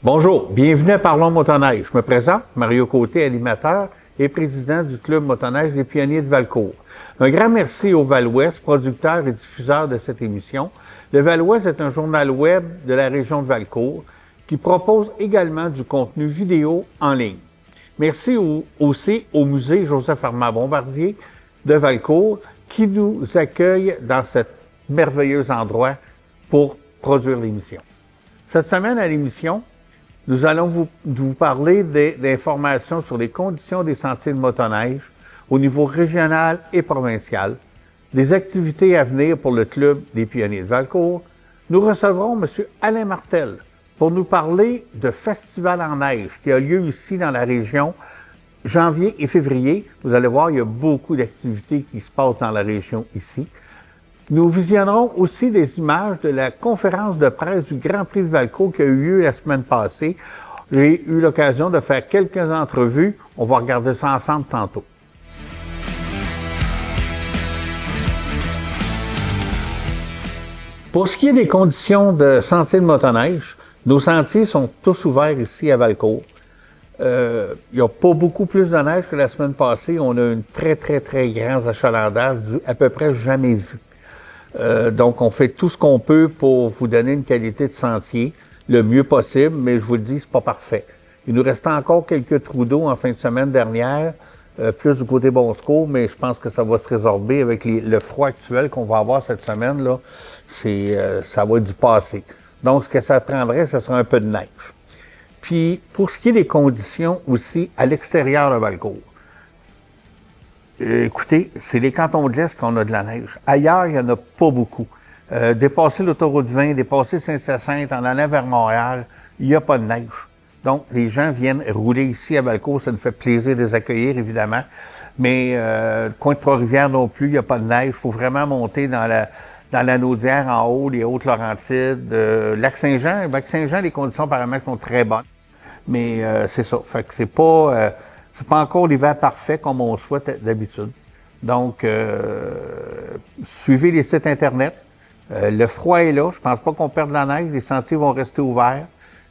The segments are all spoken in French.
Bonjour, bienvenue à Parlons Motoneige. Je me présente, Mario Côté, animateur et président du Club Motoneige des Pionniers de Valcourt. Un grand merci au Val-Ouest, producteur et diffuseur de cette émission. Le Val-Ouest est un journal web de la région de Valcourt qui propose également du contenu vidéo en ligne. Merci aussi au musée Joseph-Armand-Bombardier de Valcourt qui nous accueille dans cet merveilleux endroit pour produire l'émission. Cette semaine à l'émission, nous allons vous parler d'informations sur les conditions des sentiers de motoneige au niveau régional et provincial, des activités à venir pour le Club des Pionniers de Valcourt. Nous recevrons M. Alain Martel pour nous parler de Festival en neige qui a lieu ici dans la région janvier et février. Vous allez voir, il y a beaucoup d'activités qui se passent dans la région ici. Nous visionnerons aussi des images de la conférence de presse du Grand Prix de Valcourt qui a eu lieu la semaine passée. J'ai eu l'occasion de faire quelques entrevues. On va regarder ça ensemble tantôt. Pour ce qui est des conditions de sentiers de motoneige, nos sentiers sont tous ouverts ici à Valcourt. Il n'y a pas beaucoup plus de neige que la semaine passée. On a un très grand achalandage, à peu près jamais vu. Donc, on fait tout ce qu'on peut pour vous donner une qualité de sentier le mieux possible, mais je vous le dis, c'est pas parfait. Il nous restait encore quelques trous d'eau en fin de semaine dernière, plus du côté Bon Secours, mais je pense que ça va se résorber avec le froid actuel qu'on va avoir cette semaine, là. Ça va être du passé. Donc, ce que ça prendrait, ce serait un peu de neige. Puis, pour ce qui est des conditions aussi à l'extérieur de Valcourt, écoutez, c'est les cantons de l'Est qu'on a de la neige. Ailleurs, il n'y en a pas beaucoup. Dépasser l'autoroute 20, dépasser Saint-Hyacinthe, en allant vers Montréal, il n'y a pas de neige. Donc, les gens viennent rouler ici à Valcourt. Ça nous fait plaisir de les accueillir, évidemment. Mais le coin de Trois-Rivières non plus, il n'y a pas de neige. Il faut vraiment monter dans la Naudière en haut, les Hautes-Laurentides. Lac-Saint-Jean, les conditions apparemment sont très bonnes. Mais c'est ça. Fait que c'est pas encore l'hiver parfait comme on le souhaite d'habitude. Donc, suivez les sites Internet. Le froid est là. Je pense pas qu'on perde la neige. Les sentiers vont rester ouverts.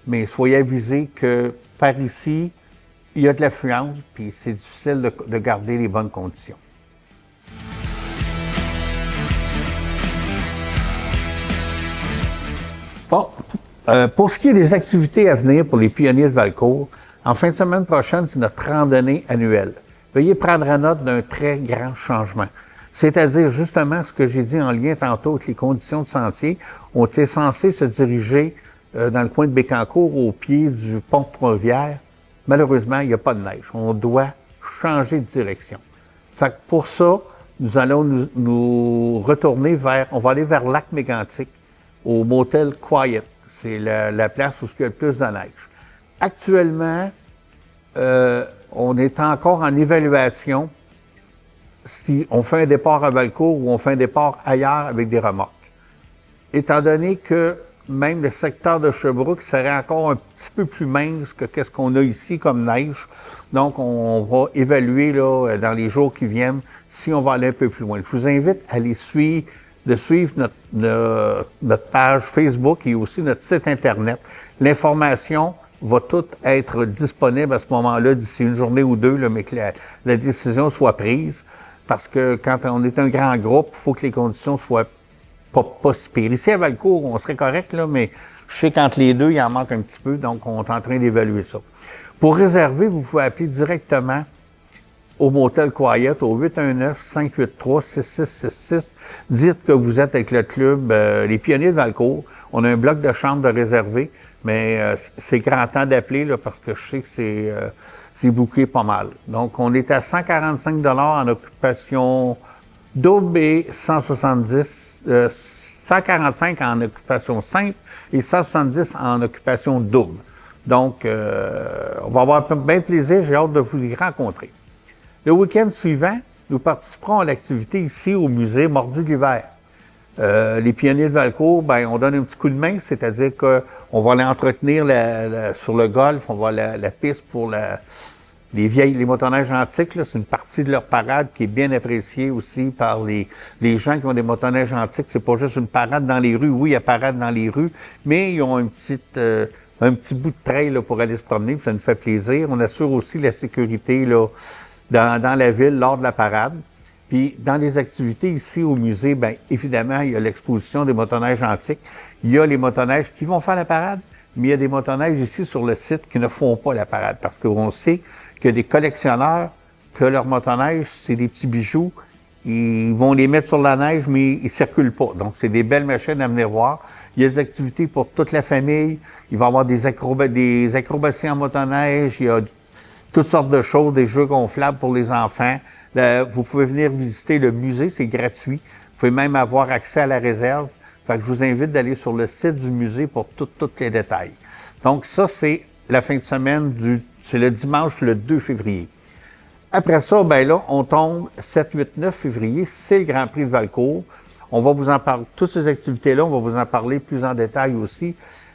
Mais soyez avisés que par ici, il y a de l'affluence, puis c'est difficile de garder les bonnes conditions. Bon, pour ce qui est des activités à venir pour les Pionniers de Valcourt, en fin de semaine prochaine, c'est notre randonnée annuelle. Veuillez prendre note d'un très grand changement. C'est-à-dire justement ce que j'ai dit en lien tantôt avec les conditions de sentier. On était censé se diriger dans le coin de Bécancour au pied du pont de Trois-Rivières. Malheureusement, il n'y a pas de neige. On doit changer de direction. Fait que pour ça, nous allons nous retourner on va aller vers Lac-Mégantic, au motel Quiet. C'est la place où il y a le plus de neige. Actuellement, on est encore en évaluation si on fait un départ à Valcourt ou on fait un départ ailleurs avec des remorques. Étant donné que même le secteur de Sherbrooke serait encore un petit peu plus mince que qu'est-ce qu'on a ici comme neige. Donc, on va évaluer là, dans les jours qui viennent si on va aller un peu plus loin. Je vous invite à suivre notre page Facebook et aussi notre site Internet. L'information va toute être disponible à ce moment-là d'ici une journée ou deux, là, mais que la décision soit prise. Parce que quand on est un grand groupe, il faut que les conditions soient pas si pires. Ici, à Valcourt, on serait correct, là, mais je sais qu'entre les deux, il en manque un petit peu, donc on est en train d'évaluer ça. Pour réserver, vous pouvez appeler directement au motel Quiet au 819-583-6666. Dites que vous êtes avec le club Les Pionniers de Valcourt. On a un bloc de chambre de réservé, mais c'est grand temps d'appeler là, parce que je sais que c'est booké pas mal. Donc, on est à 145 $ en occupation double et 145 en occupation simple et 170 en occupation double. Donc, on va avoir bien de plaisir. J'ai hâte de vous y rencontrer. Le week-end suivant, nous participerons à l'activité ici au musée Mordu de l'hiver. Les Pionniers de Valcourt, on donne un petit coup de main, c'est-à-dire qu'on va aller entretenir sur le golf, on va la piste pour les motoneiges antiques. C'est une partie de leur parade qui est bien appréciée aussi par les gens qui ont des motoneiges antiques. C'est pas juste une parade dans les rues. Oui, il y a parade dans les rues, mais ils ont une petite un petit bout de trail là, pour aller se promener, puis ça nous fait plaisir. On assure aussi la sécurité là, dans la ville lors de la parade. Puis dans les activités ici au musée, bien évidemment, il y a l'exposition des motoneiges antiques. Il y a les motoneiges qui vont faire la parade, mais il y a des motoneiges ici sur le site qui ne font pas la parade parce qu'on sait qu'il y a des collectionneurs que leurs motoneiges, c'est des petits bijoux. Ils vont les mettre sur la neige, mais ils circulent pas. Donc, c'est des belles machines à venir voir. Il y a des activités pour toute la famille. Il va y avoir des acrobaties en motoneige. Il y a toutes sortes de choses, des jeux gonflables pour les enfants. Vous pouvez venir visiter le musée, c'est gratuit. Vous pouvez même avoir accès à la réserve. Fait que je vous invite d'aller sur le site du musée pour tous les détails. Donc ça, c'est la fin de semaine c'est le dimanche le 2 février. Après ça, ben là, on tombe 7, 8, 9 février, c'est le Grand Prix de Valcourt. On va vous en parler, toutes ces activités-là, on va vous en parler plus en détail aussi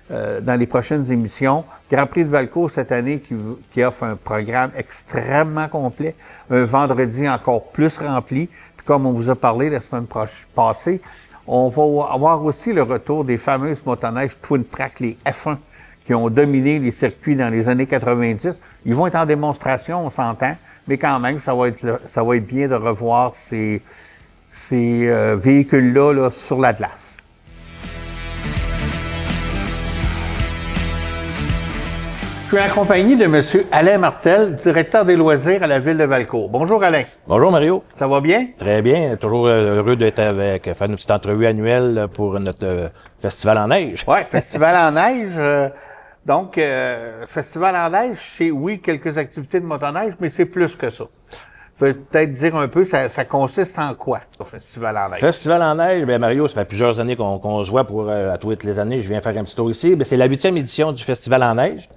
dans les prochaines émissions. Grand Prix de Valcourt cette année qui offre un programme extrêmement complet, un vendredi encore plus rempli. Puis comme on vous a parlé la semaine passée, on va avoir aussi le retour des fameuses motoneiges Twin Track, les F1, qui ont dominé les circuits dans les années 90. Ils vont être en démonstration, on s'entend, mais quand même, ça va être bien de revoir ces véhicules-là là, sur la glace. Je suis en compagnie de M. Alain Martel, directeur des loisirs à la Ville de Valcourt. Bonjour Alain. Bonjour Mario. Ça va bien? Très bien. Toujours heureux d'être faire une petite entrevue annuelle pour notre festival en neige. Oui, festival en neige. Donc, festival en neige, c'est oui, quelques activités de motoneige, mais c'est plus que ça. Tu veux peut-être dire un peu, ça consiste en quoi, le festival en neige? Festival en neige, bien Mario, ça fait plusieurs années qu'on se voit à toutes les années. Je viens faire un petit tour ici. Bien, c'est la 8e édition du festival en neige.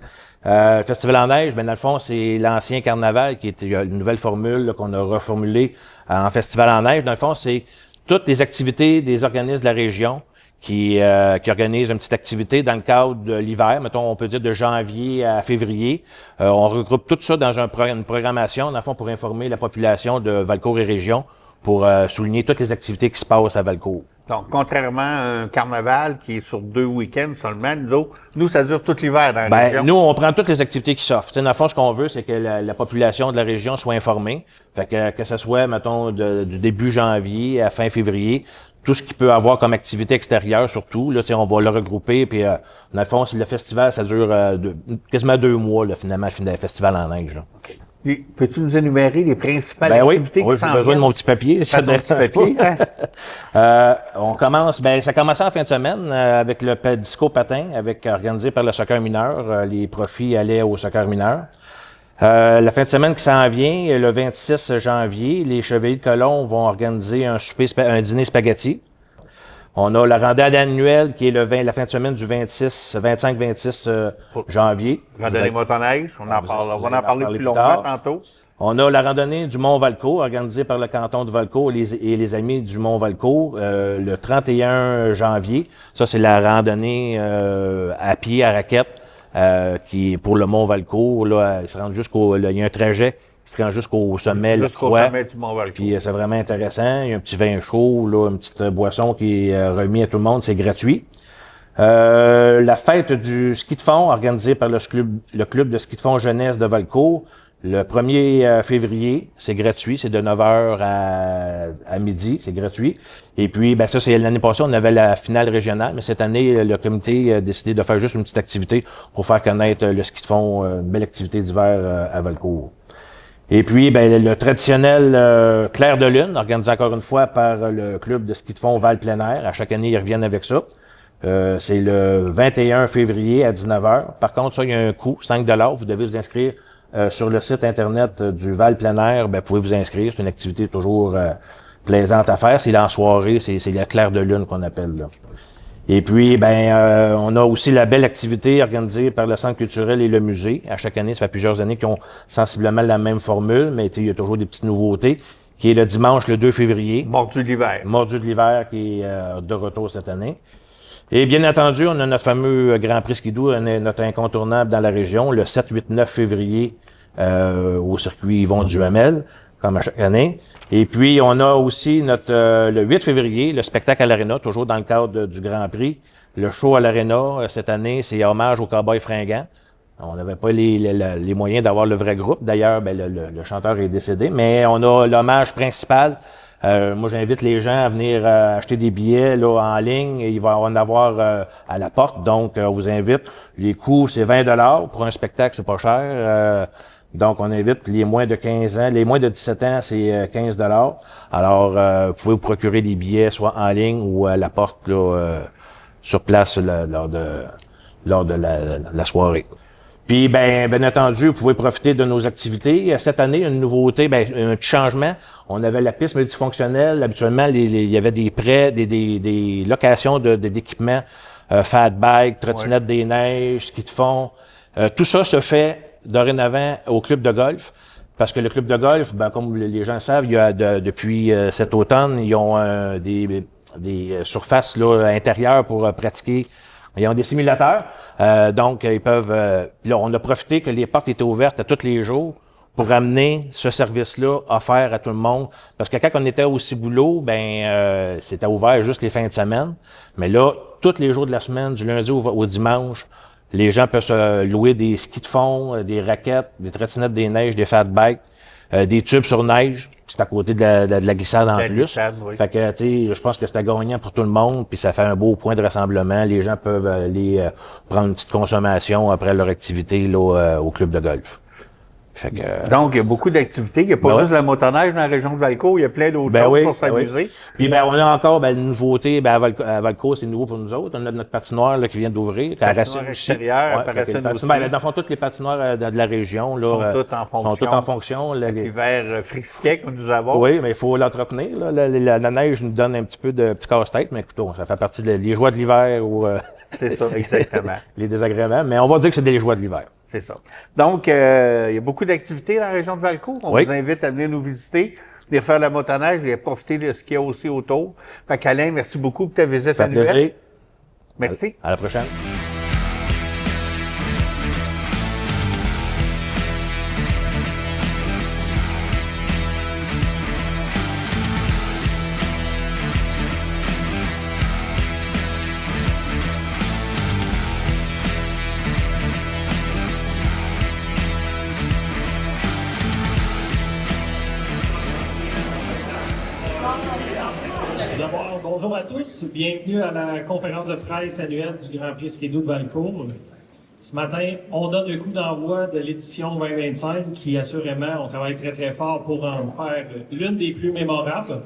Le festival en neige, bien dans le fond, c'est l'ancien carnaval qui était une nouvelle formule là, qu'on a reformulée en festival en neige. Dans le fond, c'est toutes les activités des organismes de la région qui organisent une petite activité dans le cadre de l'hiver, mettons, on peut dire de janvier à février. On regroupe tout ça dans une programmation, dans le fond, pour informer la population de Valcourt et région, pour souligner toutes les activités qui se passent à Valcourt. Donc, contrairement à un carnaval qui est sur 2 week-ends seulement, nous, ça dure tout l'hiver dans la région. Nous, on prend toutes les activités qui s'offrent. Dans le fond, ce qu'on veut, c'est que la population de la région soit informée. Fait que ce soit, mettons, du début janvier à fin février, tout ce qu'il peut avoir comme activité extérieure, surtout. Là, on va le regrouper. Puis, dans le fond, le festival, ça dure quasiment 2 mois, là, finalement, le festival en neige. Là. Okay. Peux-tu nous énumérer les principales activités qui s'en j'ai besoin de mon petit papier. Ça ton petit papier, hein? On commence, ça commençait en fin de semaine avec le disco patin, organisé par le soccer mineur. Les profits allaient au soccer mineur. La fin de semaine qui s'en vient, le 26 janvier, les Chevaliers de Colomb vont organiser un dîner spaghetti. On a la randonnée annuelle qui est la fin de semaine du 25-26 janvier. Randonnée motoneige, on va en parler plus longuement tantôt. On a la randonnée du Mont Valcourt, organisée par le canton de Valcourt et les amis du Mont Valcourt, le 31 janvier. Ça, c'est la randonnée à pied, à raquette, qui est pour le Mont Valcourt. Là, il y a un trajet qui se rend jusqu'au sommet, sommet du Mont Valcourt. Puis c'est vraiment intéressant. Il y a un petit vin chaud, là, une petite boisson qui est remis à tout le monde, c'est gratuit. La fête du ski de fond, organisée par le club de ski de fond jeunesse de Valcourt, le 1er février, c'est gratuit, c'est de 9h à midi, c'est gratuit. Et puis, ça, c'est l'année passée, on avait la finale régionale, mais cette année, le comité a décidé de faire juste une petite activité pour faire connaître le ski de fond, une belle activité d'hiver à Valcourt. Et puis, le traditionnel Clair de Lune, organisé encore une fois par le club de ski de fond Val plein air. À chaque année, ils reviennent avec ça. C'est le 21 février à 19h. Par contre, ça, il y a un coût, 5 $. Vous devez vous inscrire sur le site Internet du Val plein air. Vous pouvez vous inscrire. C'est une activité toujours plaisante à faire. C'est en soirée, c'est le Clair de Lune qu'on appelle là. Et puis, on a aussi la belle activité organisée par le Centre culturel et le musée. À chaque année, ça fait plusieurs années qu'ils ont sensiblement la même formule, mais il y a toujours des petites nouveautés, qui est le dimanche, le 2 février. Mordu de l'hiver. Mordu de l'hiver, qui est de retour cette année. Et bien entendu, on a notre fameux Grand Prix Skidoo, notre incontournable dans la région, le 7, 8, 9 février au circuit Yvon Duhamel, comme à chaque année. Et puis, on a aussi le 8 février, le spectacle à l'Arena, toujours dans le cadre du Grand Prix. Le show à l'Arena, cette année, c'est hommage aux Cowboys fringants. On n'avait pas les moyens d'avoir le vrai groupe. D'ailleurs, le chanteur est décédé, mais on a l'hommage principal. Moi, j'invite les gens à venir acheter des billets là en ligne. Il va en avoir à la porte, donc on vous invite. Les coûts, c'est 20 $ pour un spectacle, c'est pas cher. Donc, on invite les moins de 15 ans. Les moins de 17 ans, c'est 15 $. Alors, vous pouvez vous procurer des billets soit en ligne ou à la porte là, sur place lors de la soirée. Puis, bien entendu, vous pouvez profiter de nos activités. Cette année, une nouveauté, un petit changement. On avait la piste multifonctionnelle. Habituellement, il y avait des prêts, des locations d'équipements, fat bike, trottinette des neiges, ski de fond. Tout ça se fait dorénavant au club de golf. Parce que le club de golf, comme les gens savent, il y a depuis cet automne, ils ont des surfaces là, intérieures pour pratiquer. Ils ont des simulateurs, donc ils peuvent. Là, on a profité que les portes étaient ouvertes à tous les jours pour amener ce service-là offert à tout le monde. Parce que quand on était au Ciboulot, c'était ouvert juste les fins de semaine. Mais là, tous les jours de la semaine, du lundi au dimanche, les gens peuvent se louer des skis de fond, des raquettes, des trottinettes des neiges, des fat bikes, des tubes sur neige. C'est à côté de la glissade en plus. Glissade, oui. Fait que, tu sais, je pense que c'était gagnant pour tout le monde, puis ça fait un beau point de rassemblement. Les gens peuvent aller prendre une petite consommation après leur activité là, au club de golf. Fait que, donc, il y a beaucoup d'activités. Il n'y a pas juste la motoneige dans la région de Valcourt. Il y a plein d'autres choses pour s'amuser. Puis, on a encore une nouveauté. À Valcourt, c'est nouveau pour nous autres. On a notre patinoire là, qui vient d'ouvrir. Patinoire extérieure, dans le fond, toutes les patinoires de la région là, sont toutes en fonction. L'hiver frisquet que nous avons. Oui, mais il faut l'entretenir. La neige nous donne un petit peu de petit casse-tête, mais écoutez, ça fait partie des joies de l'hiver ou c'est ça, exactement. Les désagréments. Mais on va dire que c'est des joies de l'hiver. C'est ça. Donc, il y a beaucoup d'activités dans la région de Valcourt. On vous invite à venir nous visiter, venir faire la motoneige et à profiter de ce qu'il y a aussi autour. Fait qu'Alain, merci beaucoup pour ta visite annuelle. Merci. À la prochaine. D'abord, bonjour à tous. Bienvenue à la conférence de presse annuelle du Grand Prix Ski-Doo de Valcourt. Ce matin, on donne le coup d'envoi de l'édition 2025 qui, assurément, on travaille très, très fort pour en faire l'une des plus mémorables.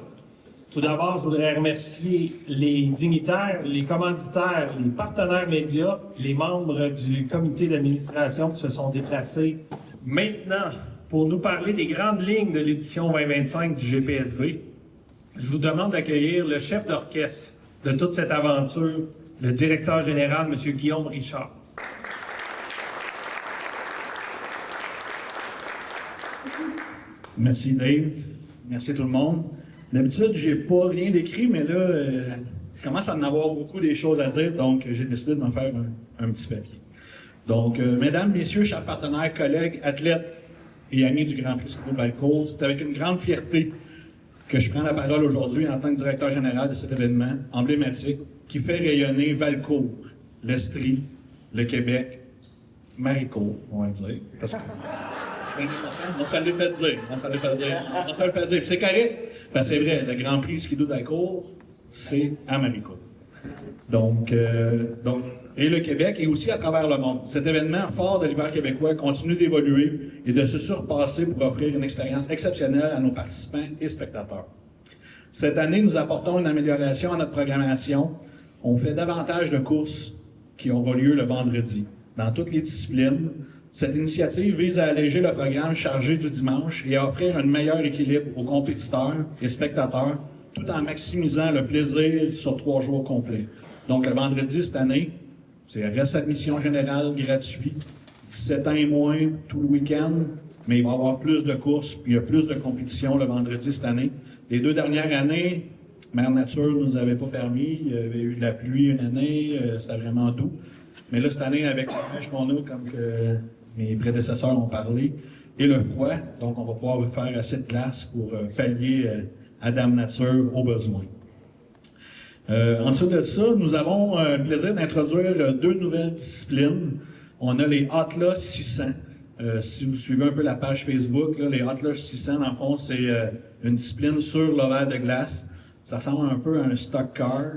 Tout d'abord, je voudrais remercier les dignitaires, les commanditaires, les partenaires médias, les membres du comité d'administration qui se sont déplacés maintenant pour nous parler des grandes lignes de l'édition 2025 du GPSV. Je vous demande d'accueillir le chef d'orchestre de toute cette aventure, le directeur général, M. Guillaume Richard. Merci Dave, merci tout le monde. D'habitude, j'ai pas rien d'écrit, mais là, je commence à en avoir beaucoup des choses à dire, donc j'ai décidé de me faire un petit papier. Donc, mesdames, messieurs, chers partenaires, collègues, athlètes et amis du Grand Prix Ski-Doo de Valcourt, c'est avec une grande fierté que je prends la parole aujourd'hui en tant que directeur général de cet événement emblématique qui fait rayonner Valcourt, l'Estrie, le Québec, Maricourt, on va le dire. Parce que on s'en le fait dire. C'est correct, parce que c'est vrai, le Grand Prix Ski-Doo de Valcourt, c'est à Maricourt. Donc, et le Québec et aussi à travers le monde. Cet événement fort de l'hiver québécois continue d'évoluer et de se surpasser pour offrir une expérience exceptionnelle à nos participants et spectateurs. Cette année, nous apportons une amélioration à notre programmation. On fait davantage de courses qui auront lieu le vendredi, dans toutes les disciplines. Cette initiative vise à alléger le programme chargé du dimanche et à offrir un meilleur équilibre aux compétiteurs et spectateurs, tout en maximisant le plaisir sur 3 jours complets. Donc, le vendredi, cette année, c'est reste admission générale gratuit, 17 ans et moins tout le week-end, mais il va y avoir plus de courses, puis il y a plus de compétitions le vendredi cette année. Les 2 dernières années, Mère Nature ne nous avait pas permis, il y avait eu de la pluie une année, c'était vraiment doux. Mais là, cette année, avec la neige qu'on a, comme que mes prédécesseurs ont parlé, et le froid. Donc, on va pouvoir faire assez de glace pour pallier à Dame Nature aux besoins. Ensuite de ça, nous avons le plaisir d'introduire deux nouvelles disciplines. On a les Atlas 600. Si vous suivez un peu la page Facebook, là, les Atlas 600, dans le fond, c'est une discipline sur l'oval de glace. Ça ressemble un peu à un stock car.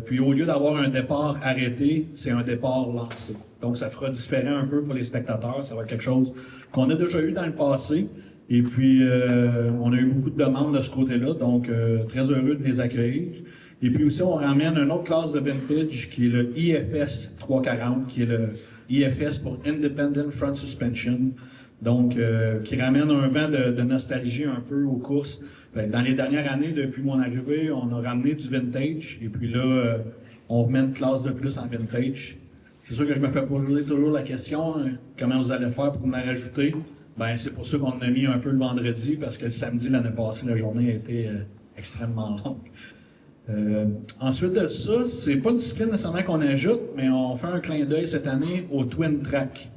Puis au lieu d'avoir un départ arrêté, c'est un départ lancé. Donc ça fera différent un peu pour les spectateurs. Ça va être quelque chose qu'on a déjà eu dans le passé. Et puis on a eu beaucoup de demandes de ce côté-là, donc très heureux de les accueillir. Et puis aussi on ramène une autre classe de vintage qui est le IFS 340, qui est le IFS pour Independent Front Suspension. Donc, qui ramène un vent de nostalgie un peu aux courses. Dans les dernières années, depuis mon arrivée, on a ramené du vintage. Et puis là, on remet une classe de plus en vintage. C'est sûr que je me fais poser toujours la question, comment vous allez faire pour en rajouter? Ben, c'est pour ça qu'on en a mis un peu le vendredi, parce que le samedi, l'année passée, la journée a été extrêmement longue. Ensuite de ça, c'est pas une discipline nécessairement qu'on ajoute, mais on fait un clin d'œil cette année au Twin Track.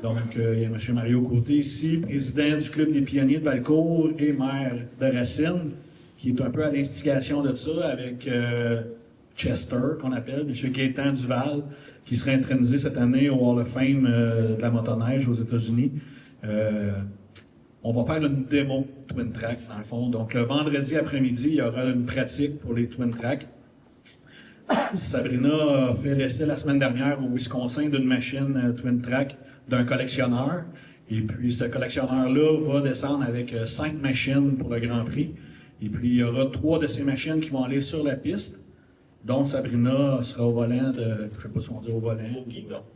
Donc, il y a M. Mario Côté ici, président du Club des pionniers de Valcourt et maire de Racine, qui est un peu à l'instigation de ça avec Chester, qu'on appelle, M. Gaétan Duval, qui sera intronisé cette année au Hall of Fame de la motoneige aux États-Unis. On va faire une démo Twin Track, dans le fond. Donc, le vendredi après-midi, il y aura une pratique pour les Twin Track. Sabrina a fait l'essai la semaine dernière au Wisconsin d'une machine Twin Track d'un collectionneur. Et puis, ce collectionneur-là va descendre avec 5 machines pour le Grand Prix. Et puis, il y aura 3 de ces machines qui vont aller sur la piste. Donc, Sabrina sera au volant de, je sais pas si on dit au volant.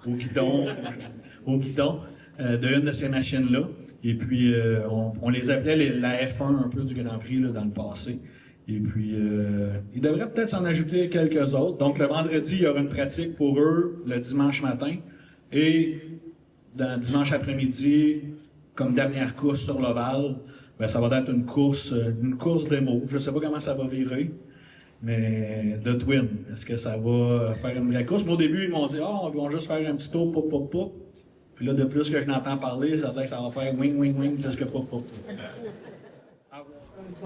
Au guidon de une de ces machines-là. Et puis, on les appelait la F1 un peu du Grand Prix là, dans le passé. Et puis, il devrait peut-être s'en ajouter quelques autres. Donc, le vendredi, il y aura une pratique pour eux le dimanche matin. Et dimanche après-midi, comme dernière course sur l'Oval, ben, ça va être une course démo. Je ne sais pas comment ça va virer, mais de Twin. Est-ce que ça va faire une vraie course? Moi, au début, ils m'ont dit « Ah, ils vont juste faire un petit tour, pop, pop, pop. » Puis là, de plus que je n'entends parler, ça veut dire que ça va faire wing, wing, wing, jusqu'à pop, pop, pop.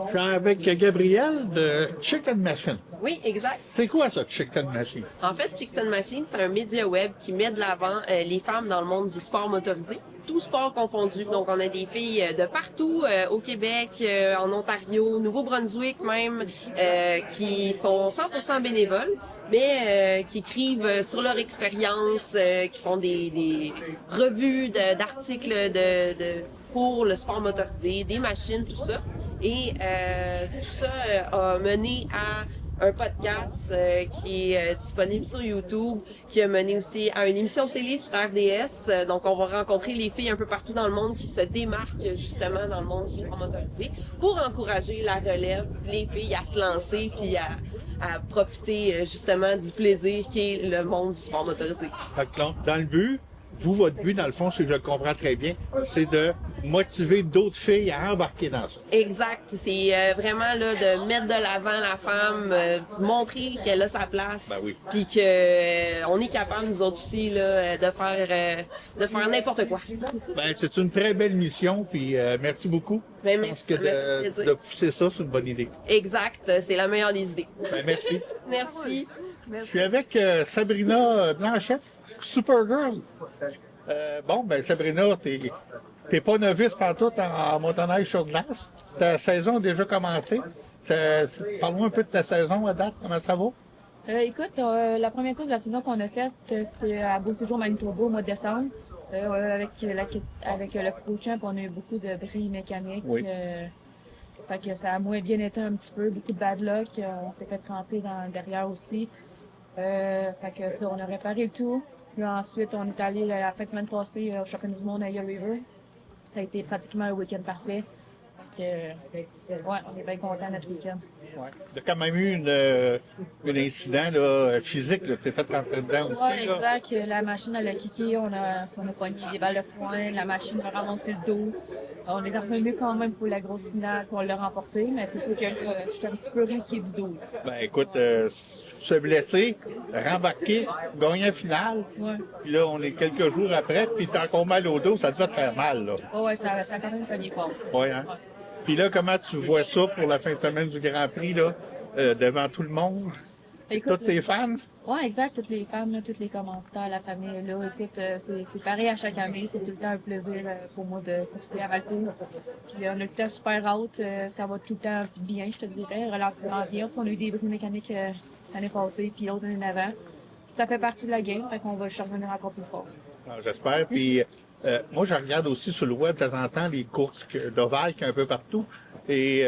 Je suis avec Gabriel de Chicken Machine. Oui, exact. C'est quoi ça, Chicken Machine? En fait, Chicken Machine, c'est un média web qui met de l'avant les femmes dans le monde du sport motorisé, tout sport confondu. Donc, on a des filles de partout au Québec, en Ontario, Nouveau-Brunswick même, qui sont 100% bénévoles, mais qui écrivent sur leur expérience, qui font des revues d'articles pour le sport motorisé, des machines, tout ça. Et tout ça a mené à un podcast qui est disponible sur YouTube, qui a mené aussi à une émission de télé sur RDS. Donc, on va rencontrer les filles un peu partout dans le monde qui se démarquent justement dans le monde du sport motorisé pour encourager la relève, les filles à se lancer puis à profiter justement du plaisir qu'est le monde du sport motorisé. Fait que donc, dans le but, votre but, dans le fond, si je le comprends très bien, c'est de motiver d'autres filles à embarquer dans ça. Exact. C'est vraiment là de mettre de l'avant la femme, montrer qu'elle a sa place, Ben oui. puis que on est capable nous autres aussi là de faire n'importe quoi. Ben, c'est une très belle mission, puis merci beaucoup. Ben, Je pense merci, que de pousser ça, c'est une bonne idée. Exact. C'est la meilleure des idées. Ben, merci. Merci. Je suis avec Sabrina Blanchette, Supergirl. Bon, ben Sabrina, t'es pas novice pantoute en motoneige sur glace. Ta saison a déjà commencé. Parle-moi un peu de ta saison à date, comment ça va? Écoute, la première course de la saison qu'on a faite, c'était à Beau-Séjour Manitoba au mois de décembre. Avec le Pro Champ, on a eu beaucoup de bris mécaniques. Oui. Fait que ça a moins bien été un petit peu, beaucoup de bad luck. On s'est fait tremper derrière aussi. Fait que, tu sais, on a réparé le tout. Puis ensuite, on est allé la fin de semaine passée au championnat du monde à Yale River. Ça a été pratiquement un week-end parfait. Fait que, ouais, on est bien contents de notre week-end. Ouais. Il y a quand même eu un incident là, physique, là, tu t'es fait rentrer dedans aussi. Oui, là. exact. La machine, elle a kické, on a poigné des balles de foin, la machine va ramasser le dos. On est revenu quand même pour la grosse finale, pour l'a remporter, mais c'est sûr que là, je suis un petit peu riqué du dos. Ben écoute, se blesser, rembarquer, gagner la finale, Ouais. puis là, on est quelques jours après, puis t'as encore mal au dos, ça devait te faire mal, là. Ouais, ça a quand même pogné fort. Ouais, hein? Ouais. Puis là, comment tu vois ça pour la fin de semaine du Grand Prix, là, devant tout le monde? Écoute, Toutes les fans? Oui, exact. Toutes les femmes, là, tous les commanditaires, la famille. Là, écoute, c'est pareil à chaque année. C'est tout le temps un plaisir pour moi de courser à Valcourt. Puis on a le temps super haute. Ça va tout le temps bien, je te dirais, relativement bien. Tu sais, on a eu des bruits mécaniques l'année passée, puis l'autre l'année d'avant. Ça fait partie de la game, fait qu'on va revenir encore plus fort. Ah, j'espère. Puis moi, je regarde aussi sur le web de temps en temps les courses d'ovale qu'il y a un peu partout. Et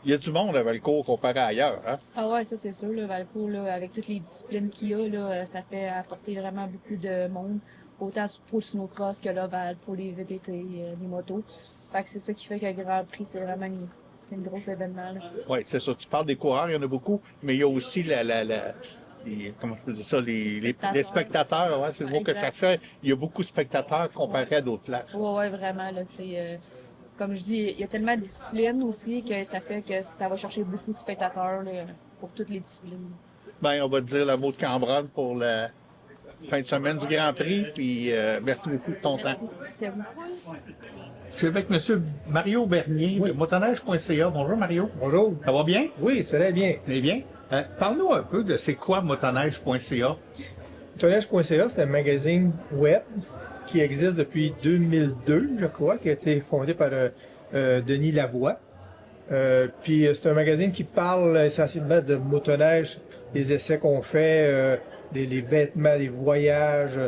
il y a du monde à Valcourt comparé à ailleurs. Hein? Ah ouais, ça c'est sûr, là, Valcourt, là, avec toutes les disciplines qu'il y a, là, ça fait apporter vraiment beaucoup de monde, autant pour le snowcross que l'ovale, pour les VTT, les motos. Fait que c'est ça qui fait que le Grand Prix, c'est vraiment un gros événement. Oui, c'est ça. Tu parles des coureurs, il y en a beaucoup, mais il y a aussi comment je peux dire ça, les spectateurs, ouais, c'est le mot que je Exact. cherchais. Il y a beaucoup de spectateurs comparé à d'autres places. Ouais, vraiment, là, tu sais, comme je dis, il y a tellement de disciplines aussi que ça fait que ça va chercher beaucoup de spectateurs, là, pour toutes les disciplines. Ben, on va te dire le mot de Cambronne pour la fin de semaine du Grand Prix, puis merci beaucoup de ton temps. C'est à vous. Je suis avec M. Mario Bernier de motoneige.ca. Bonjour Mario. Bonjour. Ça va bien? Oui, c'est très bien. Très bien. Parle-nous un peu de c'est quoi motoneige.ca. Motoneige.ca, c'est un magazine web qui existe depuis 2002, je crois, qui a été fondé par Denis Lavoie. Puis c'est un magazine qui parle essentiellement de motoneige, des essais qu'on fait, les vêtements, les voyages.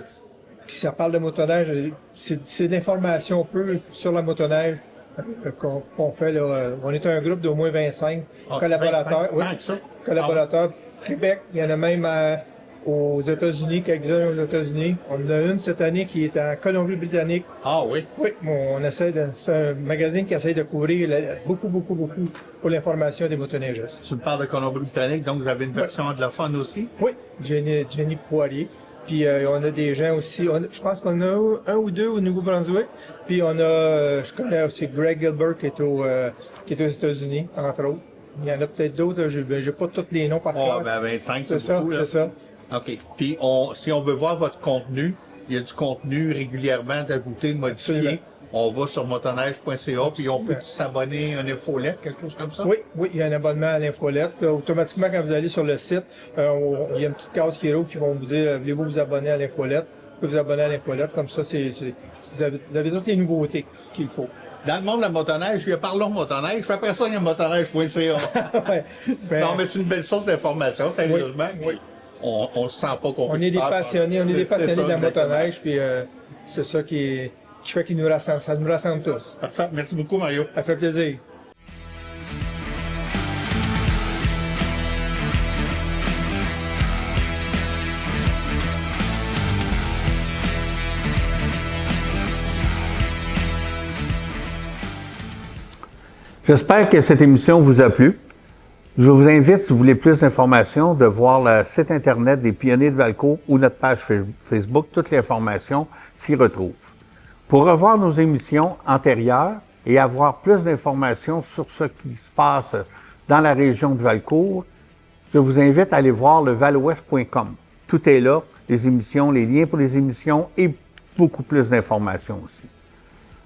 Puis ça parle de motoneige, c'est de l'information un peu sur la motoneige qu'on fait. Là. On est un groupe d'au moins 25 collaborateurs. 25, Oui, tant que ça. collaborateurs. Québec, il y en a même aux États-Unis, quelques-uns aux États-Unis. On en a une cette année qui est en Colombie-Britannique. Ah oui. Oui, on essaie c'est un magazine qui essaie de couvrir beaucoup pour l'information des motoneigistes. Tu me parles de Colombie-Britannique, donc vous avez une version anglophone aussi? Oui, Jenny Poirier. Puis on a des gens aussi, je pense qu'on a un ou deux au Nouveau-Brunswick. Puis on a, je connais aussi Greg Gilbert qui est aux États-Unis, entre autres. Il y en a peut-être d'autres, j'ai pas tous les noms par Ah, cœur. ben 25, C'est c'est ça, beaucoup, là. c'est ça. OK. Puis si on veut voir votre contenu, il y a du contenu régulièrement d'ajouter, de modifier. Absolument. On va sur motoneige.ca, puis on peut s'abonner à une infolette, quelque chose comme ça? Oui, il y a un abonnement à l'infolette. Automatiquement, quand vous allez sur le site, il y a une petite case qui est rouge qui vont vous dire voulez-vous vous abonner à l'infolette? Vous pouvez vous abonner à l'infolette, comme ça, vous avez toutes les nouveautés qu'il faut. Dans le monde de la motoneige, il y a Parlons motoneige, puis après ça, il y a motoneige.ca. Ouais, ben, Non, mais c'est une belle source d'information, sérieusement. Oui. On se sent pas qu'on on est des passionnés, de la exactement. motoneige, puis c'est ça qui fait qu'il nous rassemble, ça nous rassemble tous. Parfait. Merci beaucoup, Mario. Ça fait plaisir. J'espère que cette émission vous a plu. Je vous invite, si vous voulez plus d'informations, de voir le site Internet des Pionniers de Valcourt ou notre page Facebook. Toute l'information s'y retrouve. Pour revoir nos émissions antérieures et avoir plus d'informations sur ce qui se passe dans la région de Valcourt, je vous invite à aller voir le valouest.com. Tout est là, les émissions, les liens pour les émissions et beaucoup plus d'informations aussi.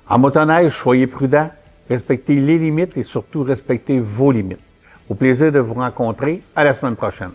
En motoneige, soyez prudents, respectez les limites et surtout respectez vos limites. Au plaisir de vous rencontrer. À la semaine prochaine.